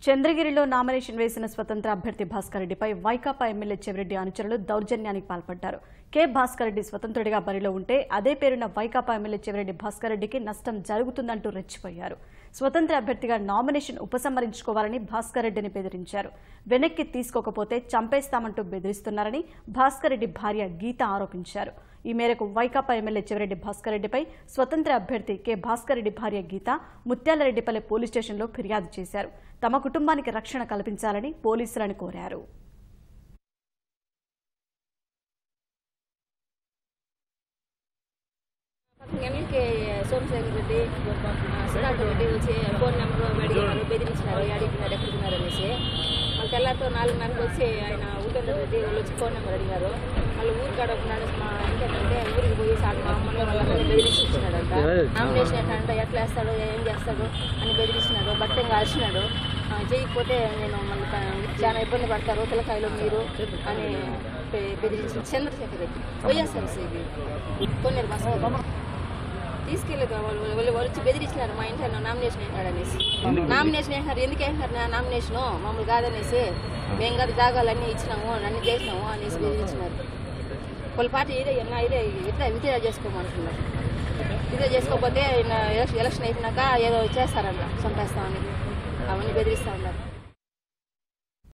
చంద్రగిరిలో nomination వేసిన స్వతంత్ర అభ్యర్థి భాస్కర్ రెడ్డిపై వైకాపా ఎమ్మెల్యే చెవిరెడ్డి అనుచరులు దౌర్జన్యానికి పాల్పడ్డారు. కె భాస్కర్ రెడ్డి స్వతంత్రుడిగా బరిలో ఉంటే అదే పేరున వైకాపా ఎమ్మెల్యే చెవిరెడ్డి భాస్కర్ రెడ్డికి నష్టం జరుగుతుందంటూ రెచ్చిపోయారు. స్వతంత్ర అభ్యర్థిగా నామినేషన్ ఉపసంహరించుకోవాలని భాస్కర్ రెడ్డిని బెదిరించారు. వెనక్కి తీసుకోకపోతే చంపేస్తామంటూ బెదిరిస్తున్నారని భాస్కర్ రెడ్డి భార్య గీత ఆరోపించారు. ఈ మేరకు వైకాపా ఎమ్మెల్యే చెవిరెడ్డి భాస్కర్ రెడ్డిపై స్వతంత్ర అభ్యర్థి కె భాస్కర్ రెడ్డి భార్య గీత ముత్యాలరెడ్డిపల్లె పోలీస్ స్టేషన్లో ఫిర్యాదు చేశారు. తమ కుటుంబానికి రక్షణ కల్పించాలని పోలీసులను కోరారు. సోమశేఖర్ రెడ్డి సుధాకర్ రెడ్డి వచ్చి ఫోన్ నెంబర్ అడిగినారు, బెదిరించినారు, అడిగినారు ఎక్కడున్నారు అనేసి. మళ్ళీ తెల్లారితో 4:30 వచ్చి ఆయన ఉపేంద్ర రెడ్డి వాళ్ళు వచ్చి ఫోన్ నెంబర్ అడిగారు. మళ్ళీ ఊరికాడ ఉన్నాడు. మా ఇంకేంటంటే ఊరికి పోయి సార్ మా అమ్మని వాళ్ళని బెదిరించినాడంట. నామినేషన్ ఏంటంటే ఎట్లా వేస్తాడు, ఏం చేస్తాడు అని బెదిరించినాడు. బట్టంగా అరిచినాడు. చేయకపోతే నేను మళ్ళీ చాలా ఇబ్బంది పడతారు పిల్లకాయలు మీరు అని బెదిరించిన చంద్రశేఖర్ రెడ్డి వైఎస్ఆర్సీపీ కొన్నేరు బస్ తీసుకెళ్ళదు. వాళ్ళు వచ్చి బెదిరించినారు. మా ఇంట్లో నామినేషన్ వేసినాడు అనేసి. నామినేషన్ వేసినారు. ఎందుకు వేసినారు నామినేషను మమ్మల్ని కాదనేసి, మేము కాదు జాగాలన్నీ ఇచ్చినాము, అన్నీ చేసినాము అనేసి బెదిరించినారు. వాళ్ళ పార్టీ ఇదే ఇట్లా విత్డ్రా చేసుకోమంటున్నారు. విత్డ్రా చేసుకోకపోతే ఎలక్షన్ అయిపోయినాక ఏదో చేస్తారంట, చంపేస్తామని అవన్నీ బెదిరిస్తూ ఉన్నారు.